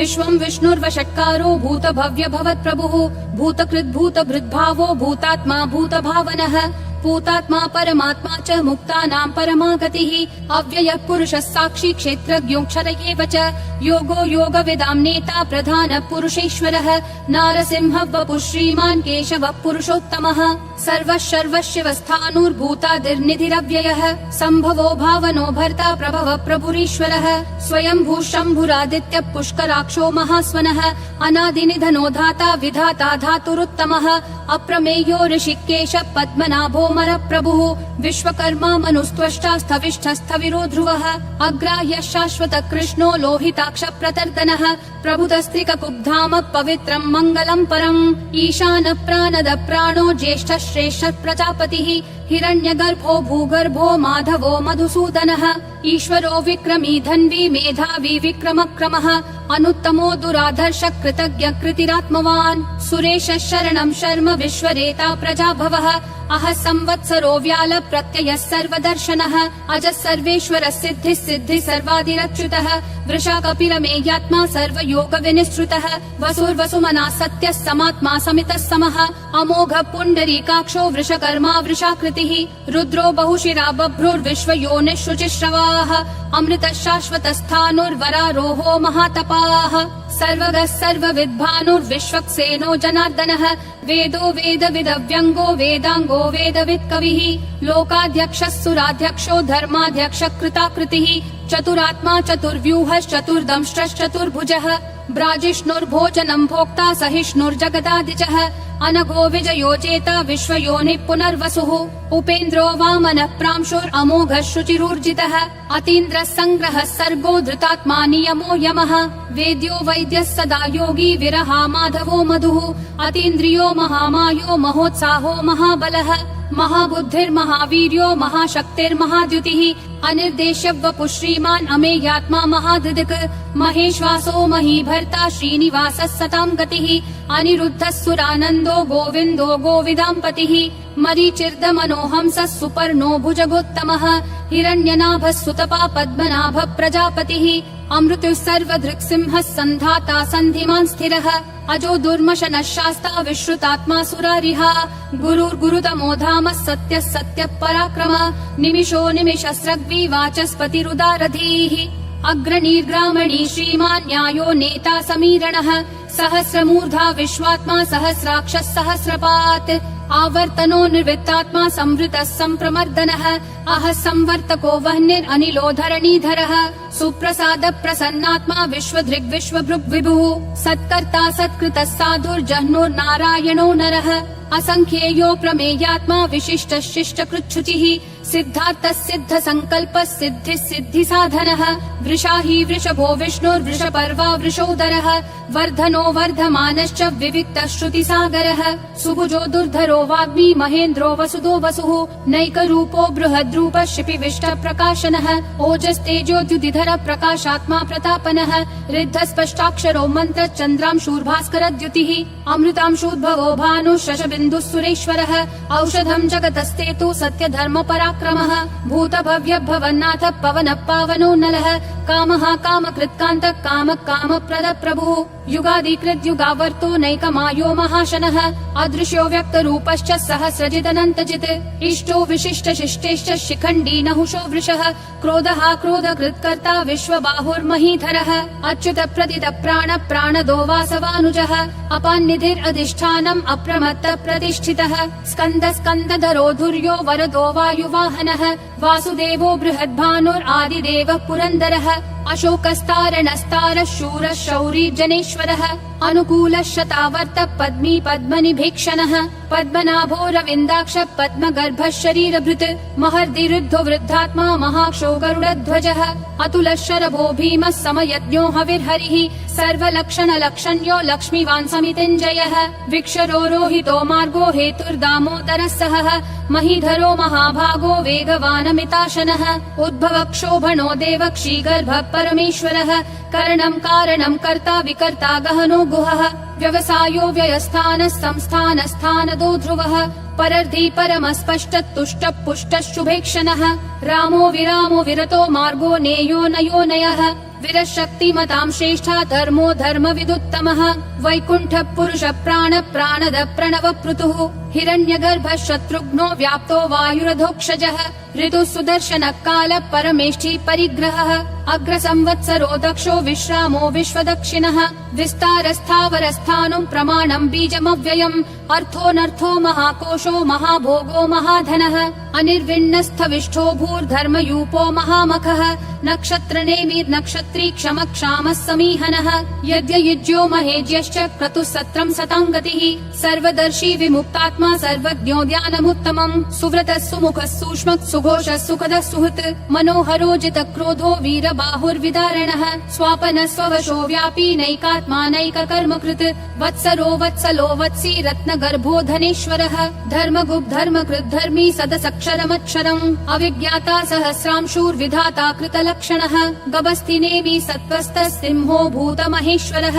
विश्वं विष्णुर्वषट्कारो भूतभव्य भवत्प्रभुः भूतकृद्भूतभृद्भावो भूतात्मा भूतभावनः भूतात्मा परमात्मा च मुक्तानां परमा गतिः अव्ययः पुरुषः साक्षी क्षेत्रज्ञोऽक्षर एव च योगो योगविदां नेता प्रधानः पुरुषेश्वरः नारसिंहः वपुः श्रीमान् केशवः पुरुषोत्तमः सर्वः सर्वशिवस्थाणुर्भूतादिर्निधिरव्ययः सम्भवो भावनो भर्ता प्रभवः प्रभुरीश्वरः स्वयंभू शम्भुरादित्यः पुष्कराक्षो महास्वनः अनादिनिधनो धाता विधाता धातुरुत्तमः अप्रमेयो ऋषिकेशः पद्मनाभो प्रभुः विश्वकर्मा मनुस्त्वष्टा स्थविष्ठस्थविरो ध्रुवः अग्राह्यः शाश्वत कृष्णो लोहिताक्ष प्रतर्दनः प्रभुतस्त्रिककुब्धाम पवित्रं मङ्गलं परम् ईशान प्राणद प्राणो ज्येष्ठः श्रेष्ठः प्रजापतिः हिरण्यगर्भो भूगर्भो माधवो मधुसूदनः ईश्वरो विक्रमी धन्वी मेधावी विक्रमक्रमः अनुत्तमो दुराधर्ष कृतज्ञ कृतिरात्मवान् सुरेशः शरणं शर्म विश्वरेता प्रजाभवः अह संवत्सरो व्याल प्रत्ययः सर्वदर्शनः अजः सर्वेश्वरः सिद्धिः सिद्धिः सर्वादिरच्युतः वृषा कपिलमेयात्मा सर्वयोग विनिश्रुतः वसुर्वसुमना सत्यः समात्मा समितः समः अमोघ पुण्डरीकाक्षो वृषकर्मा वृषाकृतिः रुद्रो बहुशिरा बभ्रुर्विश्वयोनिः शुचिश्रवाः अमृतः शाश्वतस्थाणुर्वरारोहो महातपाः सर्वगः सर्वविद्भानुर्विश्वक्सेनो जनार्दनः वेदो वेदविदव्यङ्गो वेदाङ्गो वेदवित्कविः लोकाध्यक्षः सुराध्यक्षो धर्माध्यक्षः कृताकृतिः चतुरात्मा चतुर्व्यूहश्चतुर्दंष्ट्रश्चतुर्भुजः ब्राजिष्णुर्भोजनं भोक्ता सहिष्णुर्जगदादिजः अनघो विजयो जेता विश्वयोनिः पुनर्वसुः उपेन्द्रो वामनः प्रांशुरमोघः शुचिरूर्जितः अतीन्द्रः सङ्ग्रहः सर्गो धृतात्मा नियमो यमः वेद्यो वैद्यः सदा योगी विरहा माधवो मधुः अतीन्द्रियो महामायो महोत्साहो महाबलः महाबुद्धिर्महावीर्यो महाशक्तिर्महाद्युतिः अनिर्देश्य वपुः श्रीमान् अमेयात्मा महादृक् महेश्वासो महीभर्ता श्रीनिवासः सतां गतिः अनिरुद्धः सुरानन्दो गोविन्दो गोविदाम्पतिः मरीचिर्दमनोहंसः सुपर्णो भुजगोत्तमः हिरण्यनाभः सुतपा पद्मनाभः प्रजापतिः अमृतुः सर्वदृक्सिंहः सन्धाता सन्धिमान् स्थिरः अजो दुर्मशनः शास्ता विश्रुतात्मा सुरारिहा गुरुर्गुरुतमो धामः सत्यः सत्यः पराक्रमः निमिषो निमिषस्रग्वी वाचस्पतिरुदारधीः अग्रणीर्ग्रामणी श्रीमान् न्यायो नेता समीरणः सहस्रमूर्धा विश्वात्मा सहस्राक्षः सहस्रपात् आवर्तनो निर्वृत्तात्मा संवृतः सम्प्रमर्दनः अह संवर्तको वह्निरनिलो धरणीधरः सुप्रसाद प्रसन्नात्मा विश्वधृग् विश्वभृग् विभुः सत्कर्ता सत्कृतः साधुर्जह्नुर्नारायणो नरः असंख्येयो प्रमेयात्मा विशिष्टः शिष्टकृच्छुचिः सिद्धार्थः सिद्ध संकल्पः सिद्धिः सिद्धि साधनः वृषाही वृषभो विष्णुर्वृषपर्वा वृषोदरः वर्धनो वर्धमानश्च विविक्तः श्रुतिसागरः सुभुजो दुर्धरो वाग्मी महेन्द्रो वसुदो वसुः नैकरूपो बृहद्रूपः शिपिविष्ट प्रकाशनः ओजस्तेजोद्युतिधर प्रकाशात्मा प्रतापनः ऋद्धस्पष्टाक्षरो मन्त्र चन्द्रांशूर्भास्करद्युतिः अमृतांशूद्भवो भानुः शशबिन्दुः सुरेश्वरः औषधं जगतस्तेतु सत्यधर्म पराक्रमः भूतभव्य भवन्नाथ पवनः पावनो नलः कामः कामकृत्कान्तः कामः कामप्रद प्रभुः युगादिकृत् युगावर्तो नैकमायो महाशनः अदृश्यो व्यक्तरूपश्च सहस्रजिदनन्तजित् इष्टो विशिष्ट शिष्टेश्च शिखण्डी नहुषो वृषः क्रोधः क्रोधकृत्कर्ता विश्वबाहुर्महीधरः अच्युत प्रदित प्राण प्राणदो वासवानुजः अपान्निधिरधिष्ठानम् अप्रमत्त प्रतिष्ठितः स्कन्द स्कन्दधरो धुर्यो वरदो वायुवाहनः वासुदेवो बृहद्भानुरादिदेवः पुरन्दरः अशोकस्तारणस्तारः शूरः शौरी जनेश्वरः अनुकूलः शतावर्त पद्मी पद्मनिभीक्षणः पद्मनाभो रविन्दाक्ष पद्मगर्भः शरीरभृत् महर्दिरुद्धो वृद्धात्मा महाक्षो गरुडध्वजः अतुलः शरभो भीमः समयज्ञो हविर्हरिः सर्वलक्षणलक्षण्यो लक्ष्मीवान् समितिञ्जयः विक्षरो रोहितो मार्गो हेतुर्दामोदरः सहः महीधरो महाभागो वेगवानमिताशनः उद्भव क्षोभणो देव क्षीगर्भः परमेश्वरः करणं कारणं कर्ता विकर्ता गहनो गुहः व्यवसायो व्ययस्थानः संस्थानस्थानदो ध्रुवः परर्धी परमस्पष्ट तुष्ट पुष्ट शुभेक्षणः रामो विरामो विरतो मार्गो नेयो नयो नयः विरशक्तिमतां श्रेष्ठा धर्मो धर्मविदुत्तमः वैकुण्ठ पुरुष प्राण प्राणद प्रणव पृथुः हिरण्यगर्भ शत्रुघ्नो व्याप्तो वायुरधोक्षजः ऋतु सुदर्शन काल परमेष्ठी परिग्रहः अग्र संवत्सरो दक्षो विश्रामो विश्वदक्षिणः विस्तारस्थावरस्थानं प्रमाणं बीजमव्ययम् अर्थोऽनर्थो महाकोशो महाभोगो महाधनः अनिर्विण्णस्थविष्ठो भूर्धर्मयूपो महामखः नक्षत्रनेमिर् नक्षत्री क्षम क्षामः समीहनः यज्ञयुज्यो महेज्यश्च क्रतुः सत्रं सताङ्गतिः सर्वदर्शी विमुक्तात्मा सर्वज्ञो ज्ञानमुत्तमम् सुव्रतः सुमुखः सूक्ष्मः सुघोषः सुखदः सुहृत् मनोहरो जितक्रोधो वीरबाहुर्विदारणः स्वापनः स्ववशो व्यापी नैकात्मा नैककर्मकृत् वत्सरो वत्सलो वत्सी रत्नगर्भो धनेश्वरः धर्मगुप् धर्मकृत् धर्मी सदसक्षरमक्षरम् अविज्ञाता सहस्रांशूर्विधाता कृतलक्षणः गभस्तिनेमि सत्त्वस्तः सिंहो भूतमहेश्वरः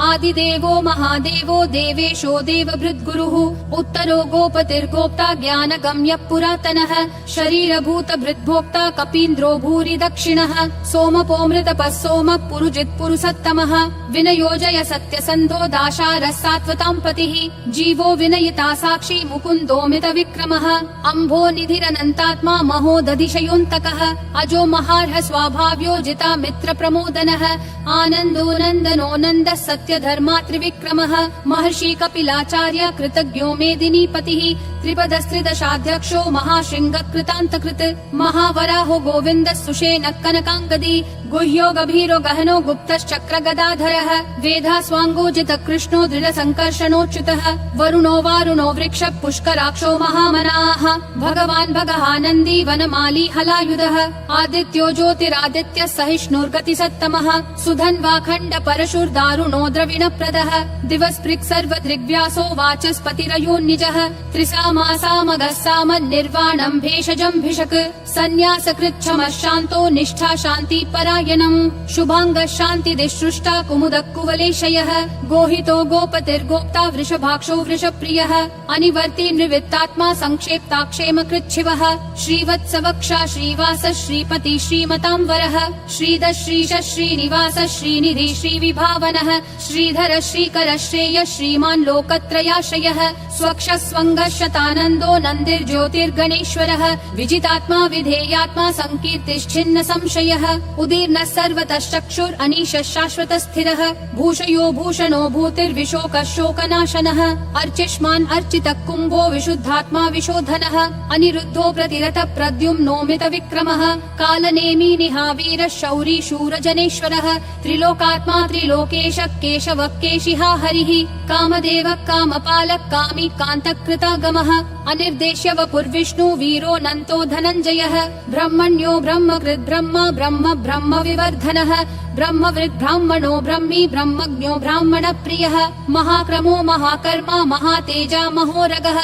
आदिदेवो महादेवो देवेशो देवभृद्गुरुः उत्तरो गोपतिर्गोप्ता ज्ञानगम्यः पुरातनः शरीरभूत भृद्भोक्ता कपीन्द्रो भूरि दक्षिणः सोमपोमृतपः सोमः पुरुजित् पुरुषोत्तमः विनयोजय सत्यसन्धो दाशारः सात्वतां पतिः जीवो विनयिता साक्षी मुकुन्दोमित विक्रमः अम्भो निधिरनन्तात्मा महोदधिशयोऽन्तकः अजो महार्ह स्वाभाव्यो जिता मित्र प्रमोदनः आनन्दो नन्दनो नन्दः सत्य धर्मा त्रिविक्रमः महर्षि कपिलाचार्य कृतज्ञो मेदिनीपतिः त्रिपदस्त्रिदशाध्यक्षो महाशृङ्ग कृतान्तकृत् महावराहो गोविन्दः सुषेणः कनकाङ्गदी गुह्यो गभीरो गहनो गुप्तश्चक्र गदाधरः वेधास्वाङ्गोजित कृष्णो दृढ संकर्षणोच्युतः वरुणो वारुणो वृक्ष पुष्कराक्षो महामनाः भगवान् भगहानन्दी वनमाली हलायुधः आदित्यो ज्योतिरादित्य सहिष्णुर्गति सत्तमः सुधन्वाखण्ड परशुर्दारुणो द्रविणप्रदः दिवस्पृक् सर्वदृग्व्यासो वाचस्पतिरयोन्निजः त्रिसामासामगः सामन्निर्वाणम् भेषजम् भिषक् सन्न्यासकृच्छमः शान्तो निष्ठा शान्ति परायणम् शुभाङ्गः शान्तिदिसृष्टा कुमुदः कुवलेशयः गोहितो गोपतिर्गोप्ता वृषभाक्षो वृषप्रियः अनिवर्ति निवृत्तात्मा संक्षेप्ता क्षेमकृच्छिवः श्रीवत्सवक्षा श्रीवास श्रीपति श्रीमतां वरः श्रीधर श्रीश श्रीनिवास श्रीनिधि श्रीविभावनः श्रीधर श्रीकर श्रेय श्रीमान् लोकत्रयाश्रयः स्वक्ष स्वङ्ग शतानन्दो नन्दिर्ज्योतिर्गणेश्वरः विजितात्मा विधेयात्मा संकीर्तिश्छिन्न संशयः उदीर्णः सर्वतः चक्षुर् अनीशः शाश्वत स्थिरः भूषयो भूषणो भूतिर्विशोकः शोकनाशनः अर्चिष्मान् अर्चितः कुम्भो विशुद्धात्मा विशोधनः अनिरुद्धो प्रतिरथ प्रद्युम्नोमित विक्रमः कालनेमी निहावीरः शौरी शूरजनेश्वरः त्रिलोकात्मा त्रिलोकेश केशवः केशिहा हरिः कामदेवः कामपालः कामी कान्तकृतागमः अनिर्देश्य वपुर्विष्णु वीरो नन्तो धनञ्जयः ब्रह्मण्यो ब्रह्मकृत् ब्रह्म ब्रह्म ब्रह्म विवर्धनः ब्रह्मवृद् ब्राह्मणो ब्रह्मी ब्रह्मज्ञो ब्राह्मण प्रियः महाक्रमो महाकर्मा महातेजा महोरगः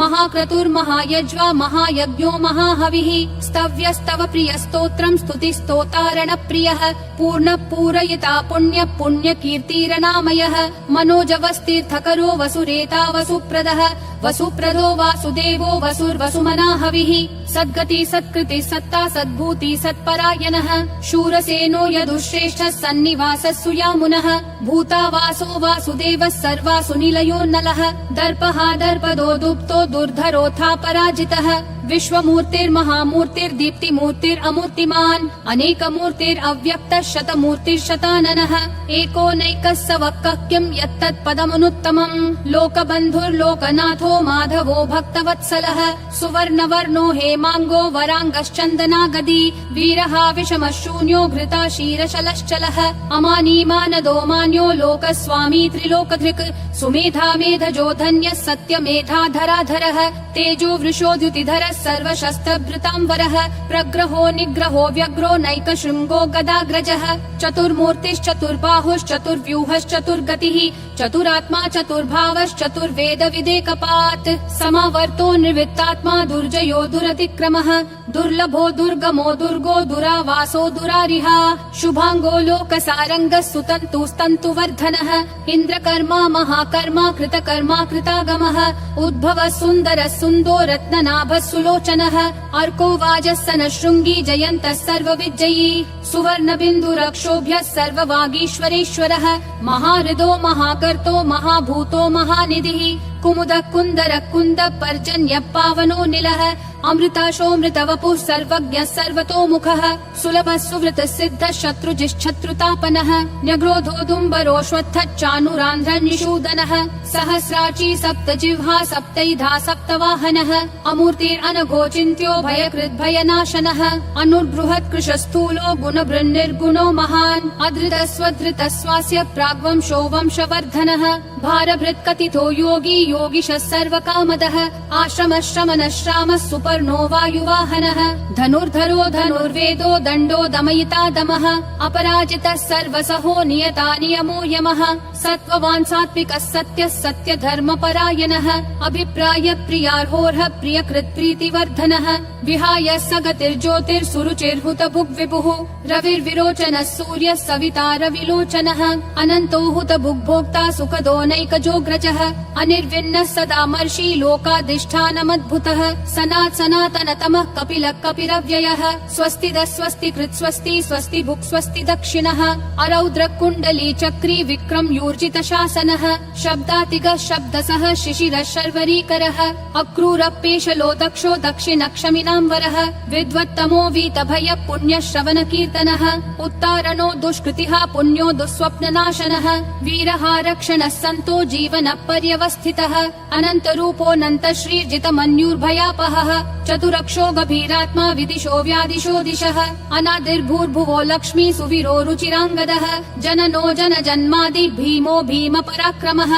महाक्रतुर्महायज्वा महायज्ञो महाहविः स्तव्यस्तव प्रिय स्तोत्रम् स्तुतिस्तोतारण प्रियः पूर्ण पूरयिता पुण्य पुण्य कीर्तिरनामयः मनोजवस्तीर्थकरो वसुरेता वसुप्रदः वसुप्रदो वासुदेवो वसुर्वसुमना हविः सद्गति सत्कृति सत्ता सद्भूति सत्परायणः शूरसेनो यदुश्रेष्ठः सन्निवासः सुयामुनः भूतावासो वासुदेवः सर्वासु निलयोन्नलः दर्पः दर्पदो दुप्तो दुर्धरोऽथा पराजितः विश्वमूर्तिर्महामूर्तिर्दीप्तिमूर्तिरमूर्तिमान् अनेकमूर्तिरव्यक्तः शतमूर्तिर्शताननः एकोनैकः स वक्कः किं यत्तत्पदमनुत्तमम् लोकबन्धुर्लोकनाथो माधवो भक्तवत्सलः सुवर्णवर्णो हेमाङ्गो वराङ्गश्चन्दनागदी वीरः विषमः शून्यो घृता क्षीरशलश्चलः अमानी मानदो मान्यो लोकस्वामी त्रिलोकधृक् सुमेधा मेधजो धन्यः सत्यमेधाधराधरः तेजो वृषोद्युतिधरः सर्वशस्त्रभृतांवरः प्रग्रहो निग्रहो व्यग्रो नैकशृङ्गो गदाग्रजः चतुर्मूर्तिश्चतुर्बाहुश्चतुर्व्यूहश्चतुर्गतिः चतुरात्मा चतुर्भावश्चतुर्वेद विदेकपात् समावर्तो निर्वित्तात्मा दुर्जयो दुरतिक्रमः दुर्लभो दुर्गमो दुर्गो दुरावासो दुरारिहा शुभांगो लोकसारङ्गः सुतन्तुस्तन्तुवर्धनः इन्द्रकर्मा महाकर्मा कृतकर्मा कृतागमः उद्भवः सुन्दरः सुन्दो रत्ननाभः सुलोचनः अर्को वाजस्सनः शृङ्गी जयन्तः सर्वविजयी सुवर्णबिन्दुरक्षोभ्यः सर्ववागीश्वरेश्वरः महाहृदो महाकर्तो महाभूतो महानिधिः कुमुदः कुन्दरः कुन्दः पर्जन्यः पावनो निलः अमृताशोऽमृतवपुः सर्वज्ञः सर्वतोमुखः सुलभः सुवृतः सिद्धः शत्रुजिश्शत्रुतापनः न्यग्रोधोदुम्बरोऽश्वत्थः चानुरान्ध्रः निषूदनः सहस्राची सप्तजिह्वा सप्तैधा सप्तवाहनः अमूर्तिरनघोचिन्त्यो भयकृद्भयनाशनः अनुर्बृहत्कृशस्थूलो गुणभृन्निर्गुणो महान् अधृतः स्वधृतः स्वास्य प्राग्वंशो वंशवर्धनः भारभृत्कथितो योगी योगिशः सर्वकामदः आश्रमः श्रमणः श्रामः सुपर्णो वायुवाहनः धनुर्धरो धनुर्वेदो दण्डो दमयिता दमः अपराजितः सर्वसहो नियता नियमो यमः सत्त्ववान् सात्विकः सत्यः सत्यधर्मपरायणः अभिप्राय प्रियार्होर्ह प्रियकृत् प्रीतिवर्धनः विहाय सगतिर्ज्योतिर्सुरुचिर्हुत भुग्विभुः रविर्विरोचनः सूर्यः सविता रविलोचनः अनन्तो हुत भुग्भोक्ता सुखदो नैकजोग्रजः अनिर्विन्नः सदा मर्षि लोकाधिष्ठानमद्भुतः सनातनतमः कपिलः कपिरव्ययः स्वस्तिदः स्वस्तिकृत् स्वस्ति स्वस्ति भुक् स्वस्ति दक्षिणः अरौद्र कुण्डली चक्री विक्रम यूर्जित शासनः शब्दातिगः शब्दसः शिशिरः शर्वरीकरः अक्रूरपेशलो दक्षो दक्षिणक्षमिनाम्बरः विद्वत्तमो वीतभय पुण्यश्रवण कीर्तनः उत्तारणो दुष्कृतिः पुण्यो दुःस्वप्ननाशनः वीरः रक्षणः सन्तो जीवनः पर्यवस्थितः अनन्तरूपोऽनन्त श्रीर्जितमन्युर्भयापहः चतुरक्षो गभीरात्मा विदिशो व्यादिशो दिशः अनादिर्भूर्भुवो लक्ष्मी सुवीरो रुचिराङ्गदः जननो जन जन्मादि भीमो भीम पराक्रमः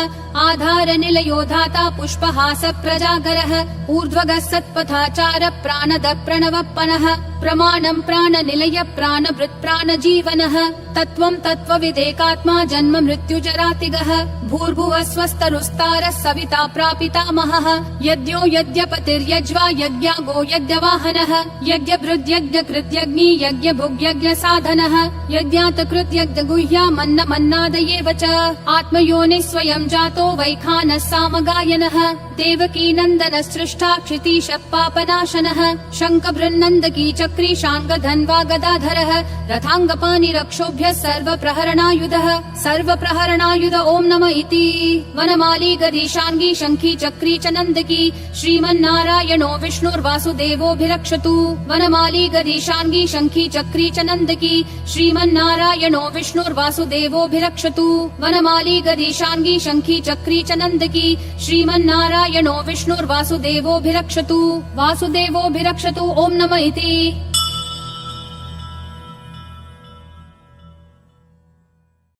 आधार निलयो धाता पुष्पहास प्रजागरः ऊर्ध्वगः सत्पथाचार प्राणद प्रणवप्पनः प्रमाणं प्राणनिलय प्राणभृत् प्राणजीवनः तत्त्वं तत्त्वविदेकात्मा जन्म मृत्युजरातिगः भूर्भुवः स्वस्तरुस्तारः सविता प्रापितामहः यज्ञो यज्ञपतिर्यज्वा यज्ञागो यज्ञवाहनः यज्ञभृद्यज्ञकृत्यग्नि यज्ञभुग्यज्ञसाधनः यज्ञातकृत्यज्ञगुह्यामन्नमन्नादयेव च आत्मयोनिः स्वयं जातो वैखानः सामगायनः देवकी नन्दनः सृष्टा क्षितीशः पापनाशनः शङ्खबृन्नन्दकी चक्री शाङ्गधन्वा गदाधरः रथाङ्गपाणिरक्षोभ्यः सर्वप्रहरणायुध ॐ नमः इति वनमाली गदीशाङ्गी शङ्खी चक्री च नन्दकी श्रीमन्नारायणो विष्णुर्वासुदेवोऽभिरक्षतु वनमाली गदीशाङ्गी शङ्खी चक्री च नन्दकी श्रीमन्नारायणो विष्णुर्वासुदेवोऽभिरक्षतु वनमाली गदीशाङ्गी शङ्खी चक्री च नन्दकी श्रीमन्नारायणो विष्णुर्वासुदेवोऽभिरक्षतु वासुदेवोऽभिरक्षतु ॐ नमः इति